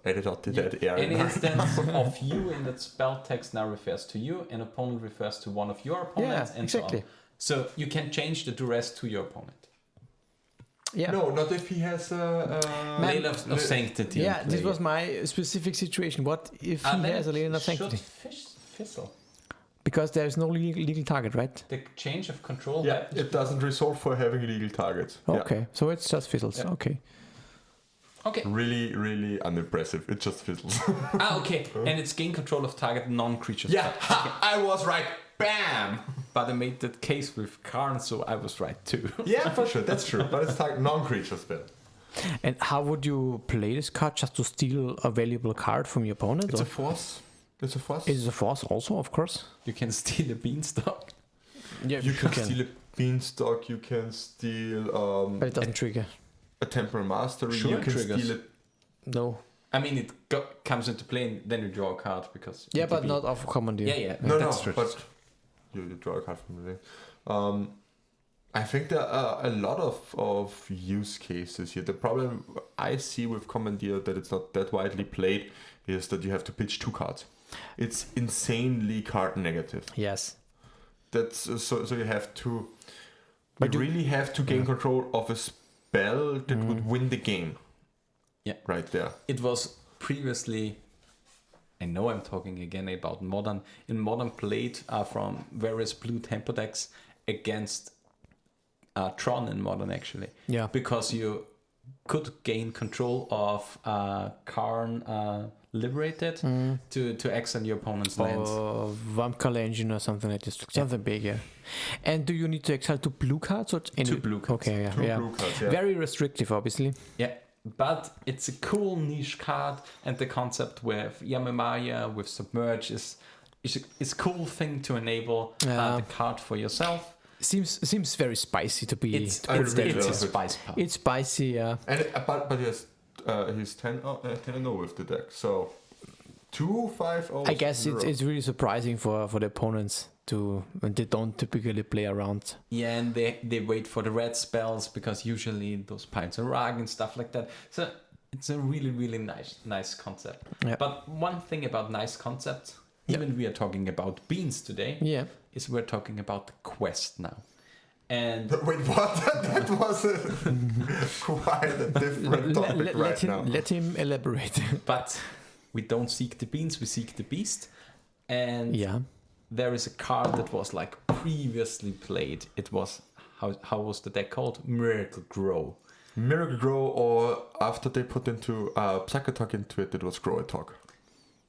edit out the dead air. Any instance of you in that spell text now refers to you, an opponent refers to one of your opponents, Yeah, and exactly. so on. So you can change the duress to your opponent. yeah. No, not if he has a. Lane of Sanctity. Yeah, in this play. was my specific situation. What if he Then has a lane of it should sanctity? Fizzle. Because there is no legal target, right? The change of control. Yeah, happens. it doesn't resolve for having illegal targets. Yeah. Okay, so it's just fizzles. Yeah. Okay. Okay. Really, really unimpressive. It just fizzles. Okay. And it's gain control of target non-creature. yeah, spell. I was right. Bam. But I made that case with Karn, so I was right too. Yeah, for sure. That's true. But it's target non-creature spell. And how would you play this card? Just to steal a valuable card from your opponent? It's or? a force. It's a force. It's a force also, of course. You can steal a beanstalk. Yeah, You can steal a beanstalk. You can steal But it doesn't trigger. a temporal mastery. Sure, you can triggers. steal it. No. I mean, it comes into play and then you draw a card because... Yeah, but ETB. not of commandeer. Yeah. No, that's true. but you draw a card from the thing. I think there are a lot of use cases here. The problem I see with Commandeer that it's not that widely played is that you have to pitch 2 cards. It's insanely card negative. Yes. That's so you have to. But you you- really have to gain control of a spell that would win the game. Yeah. Right there. It was previously... I know I'm talking again about Modern. In Modern played from various blue tempo decks against Tron in Modern actually. Yeah. Because you could gain control of Karn Liberated to exile your opponent's lands. Or Vampkala Engine or something like this. Something big, yeah. And do you need to exile 2 blue cards? Or any? 2 blue cards. Okay, yeah. 2 yeah. blue cards, yeah. Very restrictive, obviously. Yeah, but it's a cool niche card, and the concept with Yamamaya, with Submerge is a cool thing to enable the card for yourself. Seems very spicy to be. It's I really a love it. spice part. It's spicy, yeah. And but he's 10-0 with the deck. So 2-5-0. I guess it's really surprising for the opponents when they don't typically play around. Yeah, and they wait for the red spells because usually those piles are rag and stuff like that. So It's a really, really nice concept. Yeah. But one thing about nice concept, even we are talking about beans today, is we're talking about the quest now. And Wait, what? That was quite a different topic now. Let him elaborate. But we don't seek the beans, we seek the beast. And there is a card that was like previously played. It was, how was the deck called? Miracle Grow. Miracle Grow, or after they put into Psychotalk into it, it was Grow and Talk.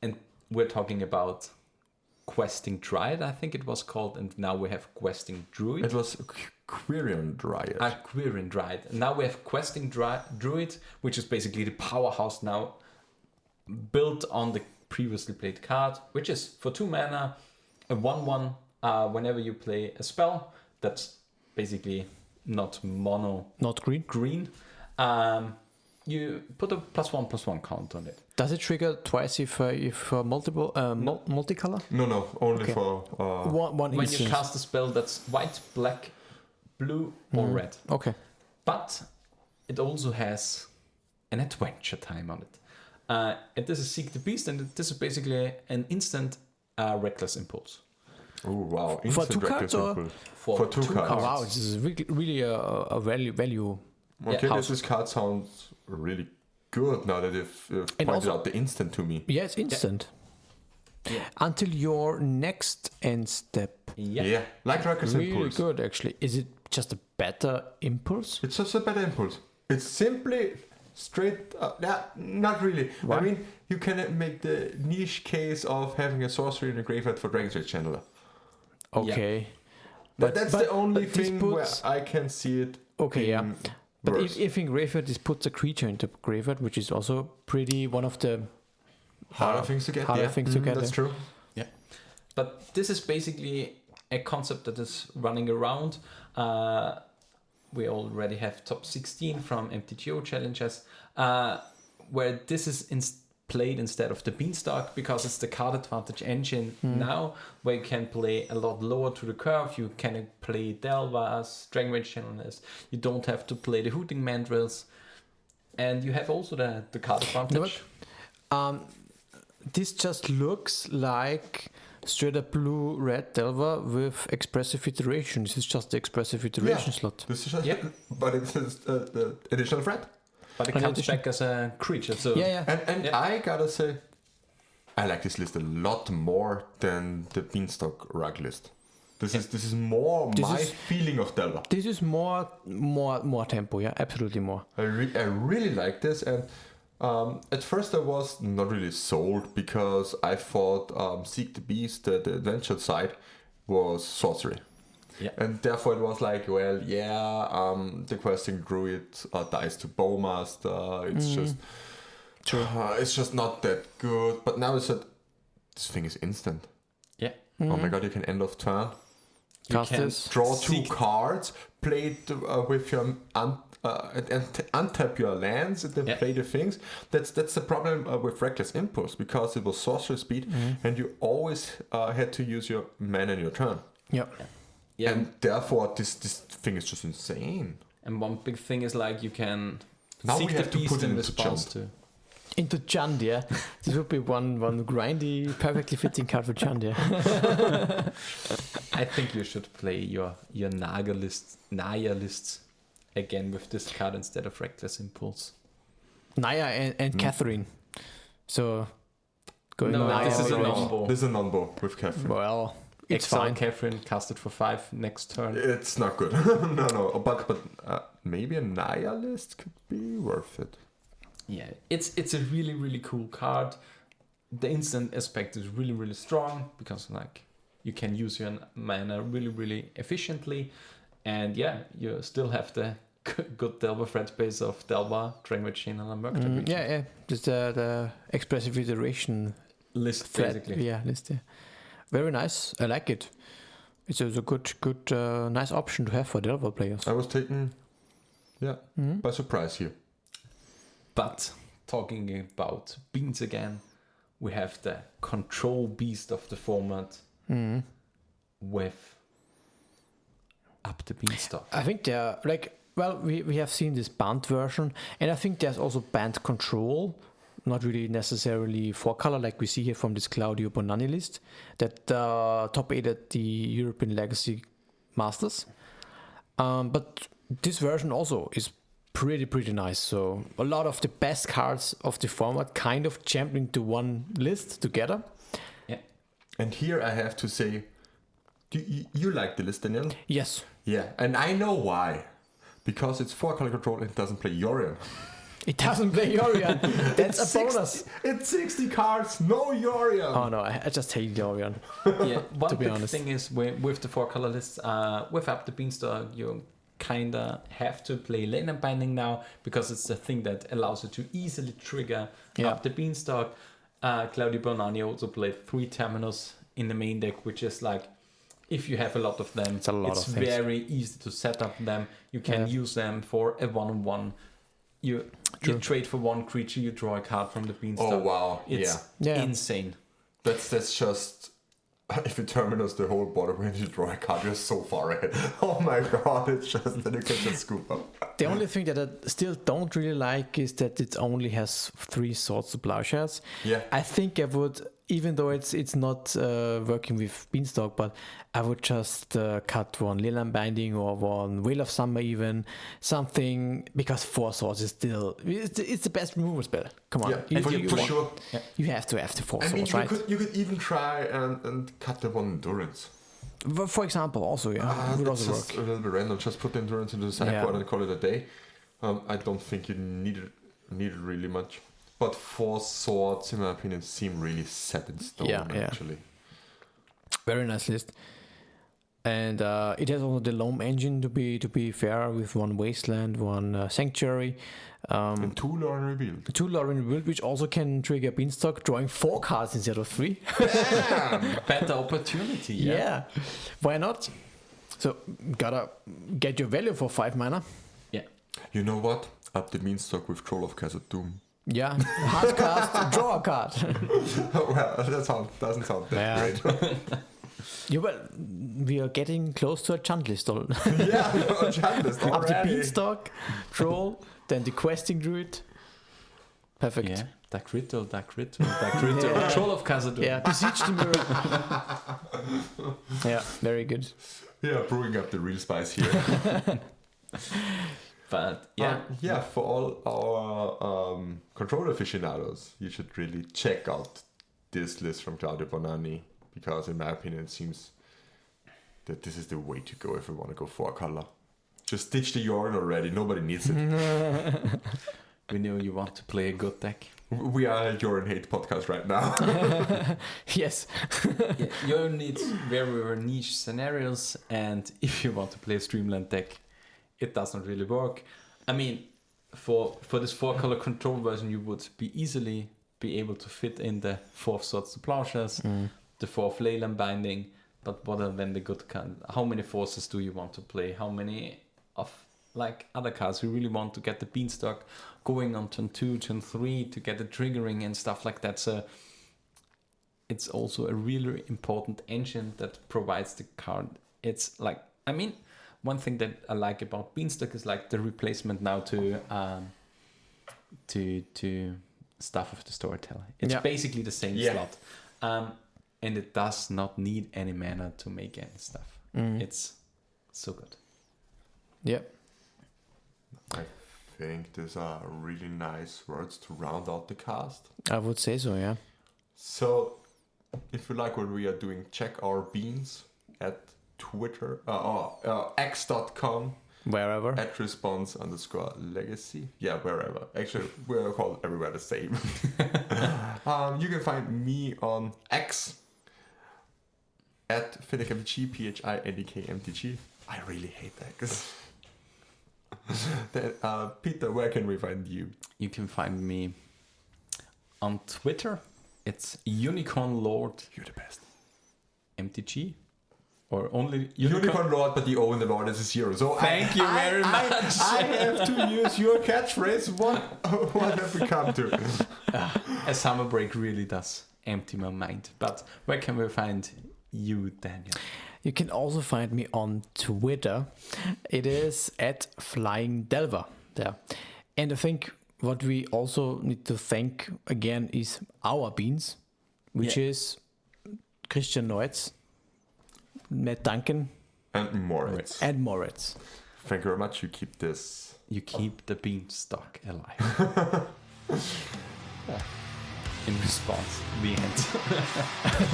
And we're talking about Questing Dryad, I think it was called, and now we have Questing Druid. It was Quirion Dryad. Quirion Dryad. And now we have Questing Druid, which is basically the powerhouse now, built on the previously played card, which is for 2 mana, a 1/1. Whenever you play a spell that's basically not mono, not green. You put a +1/+1 count on it. Does it trigger twice if multiple multicolor? No, only for one when instance. you cast a spell that's white, black, blue, or red. Okay. But it also has an adventure time on it. And this is Seek the Beast, and this is basically an instant Reckless Impulse. Oh wow! For 2 cards or for two cards? Oh wow! This is really a value. Okay, this card sounds really good now that you've pointed out the instant to me. Yeah, it's instant. Yeah. Until your next end step. Yeah, like Reckless really Impulse. Good actually. Is it just a better impulse? It's just a better impulse. It's simply straight. Not really. Why? I mean, you can make the niche case of having a sorcery in a graveyard for Dragon's Rage Channeler. Okay. But that's the only thing where I can see it. Okay, yeah. But worse. if in graveyard this puts a creature into graveyard, which is also pretty one of the harder things to get. That's true. Yeah. But this is basically a concept that is running around. We already have top 16 from MTGO challenges, where this is played instead of the Beanstalk, because it's the card advantage engine now, where you can play a lot lower to the curve. You can play Delvas, Dragon Rage Channelers. You don't have to play the Hooting Mandrills, and you have also the card advantage. No, this just looks like straight up blue-red Delva with expressive iteration. This is just the expressive iteration slot. This is just, but it's the additional threat. But it comes back as a creature. So And I gotta say, I like this list a lot more than the Beanstalk rug list. This is more my feeling of Delva. This is more tempo, absolutely more. I really like this, and at first I was not really sold because I thought Seek the Beast, the adventure side, was sorcery. Yeah. And therefore it was like, well, the Questing Druid dies to Bowmaster. It's just it's just not that good. But now it's that this thing is instant. Yeah. Oh my god, you can end of turn. You can draw 2 cards, play it with your untap your lands, and then play the things. That's the problem with Reckless Impulse, because it was sorcery speed, and you always had to use your mana in your turn. Yeah. Yeah. And therefore, this thing is just insane. And one big thing is like you can now seek we have the to beast put it in into response Chund. to. Into Chund, yeah. This would be one grindy, perfectly fitting card for Chund, yeah. I think you should play your Naya lists again with this card instead of Reckless Impulse. Naya and Catherine. So going Naya. This is a with- non-bo. This is a non-bo with Catherine. Well, it's Exile fine. Catherine, cast it for 5 next turn. It's not good. no. But maybe a Naya list could be worth it. Yeah, it's a really, really cool card. The instant aspect is really, really strong because like you can use your mana really, really efficiently, and you still have the good Delva threat base of Delva, Dragon Rage Channel, and Murktide. Yeah. Just the expressive iteration List thread. basically. Yeah, list. Yeah. Very nice. I like it. It's a good, nice option to have for Delva players. I was taken, by surprise here. But talking about beans again, we have the control beast of the format with Up the Beanstalk. I think they're like Well, we have seen this band version, and I think there's also band control, not really necessarily 4-color like we see here from this Claudio Bonanni list, that top 8 at the European Legacy Masters. But this version also is pretty nice. So a lot of the best cards of the format kind of jammed into one list together. Yeah. And here I have to say, do you like the list, Daniel? Yes. Yeah, and I know why. Because it's 4-color control and it doesn't play Yorion. It doesn't play Yorion. That's a bonus. It's 60 cards, no Yorion. Oh no, I just hate Yorion. Yeah, one To be big honest. thing is with the 4-color lists, with Up the Beanstalk, you kinda have to play Leyland Binding now because it's the thing that allows you to easily trigger Up the Beanstalk. Claudio Bonanni also played 3 Terminus in the main deck, which is like, if you have a lot of them, it's very easy to set up them. You can use them for a 1-on-1. You trade for 1 creature, you draw a card from the Beanstalk. Oh wow, It's Yeah. insane. That's just... If you terminus the whole bottom when you draw a card, you're so far ahead. Oh my god, it's just that you can just scoop up. The only thing that I still don't really like is that it only has 3 Swords to Plowshares. Yeah. I think I would, even though it's not working with Beanstalk, but I would just cut 1 Leyland Binding or 1 Whale of Summer even, something, because 4 Swords is still, it's the best removal spell. Come on. Yeah, for sure. You have to have the 4 I mean, Swords, right? you could even try and cut the 1 Endurance. For example, also, would It's also just work. a little bit random. Just put the Endurance into the sideboard and call it a day. I don't think you need it really much. But 4 Swords, in my opinion, seem really set in stone, actually. Very nice list. And it has also the Loam engine to be fair, with 1 Wasteland, 1 Sanctuary. And 2 Lauren Revealed. 2 Lauren Revealed, which also can trigger Beanstalk, drawing 4 cards instead of 3. Better opportunity. Yeah. Why not? So, gotta get your value for 5 mana. Yeah. You know what? Up the Beanstalk with Troll of Khazad Doom. Yeah. Hard cast, draw a card. Well, that doesn't sound that great. Yeah, well, we are getting close to a chant list. Yeah, a chant list Up the already. Beanstalk, Troll, then the Questing Druid. Perfect. Yeah. Dark Ritual. Troll of Khazad. Yeah, Besiege the Mirror. Yeah, very good. Yeah, brewing up the real spice here. But yeah, for all our control aficionados, you should really check out this list from Claudio Bonanni, because in my opinion it seems that this is the way to go if we want to go 4-color. Just ditch the Yorion already, nobody needs it. we know you want to play a good deck. We are a Yorion hate podcast right now. Yes. You need very niche scenarios, and if you want to play a Streamland deck, it doesn't really work. I mean, for this 4-color control version, you would easily be able to fit in the 4 Swords to Plowshares, the 4th Leyland Binding, but what are then the good cards? How many forces do you want to play? How many of like other cards you really want to get the Beanstalk going on turn 2, turn 3 to get the triggering and stuff like that? So it's also a really important engine that provides the card. It's like, I mean, one thing that I like about Beanstalk is like the replacement now to Staff of the Storyteller. It's basically the same slot. And it does not need any mana to make any stuff. It's so good. Yep. I think these are really nice words to round out the cast. I would say so, yeah. So, if you like what we are doing, check our beans at Twitter, x.com, Wherever. at response_legacy. Yeah, wherever. Actually, we're called everywhere the same. You can find me on X at PhindikMTG, PHINDKMTG. I really hate X. Then, Peter, where can we find you? You can find me on Twitter. It's Unicorn Lord You're the best. MTG. Or only Unicorn Lord, but the O in the Lord is a 0. So Thank you very much. I have to use your catchphrase. What have we come to? A summer break really does empty my mind. But where can we find you, Daniel? You can also find me on Twitter. It is at FlyingDelver there. And I think what we also need to thank again is our beans, which is Christian Neutz, Matt Duncan, And Moritz. and Moritz. Thank you very much. You keep this. You keep the beanstalk alive. In response, the end.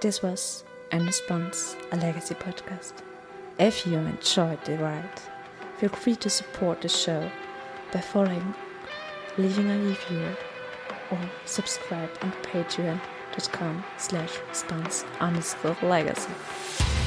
This was In Response, a Legacy podcast. If you enjoyed the ride, feel free to support the show by following, leaving a review, or subscribe on patreon.com/response_legacy.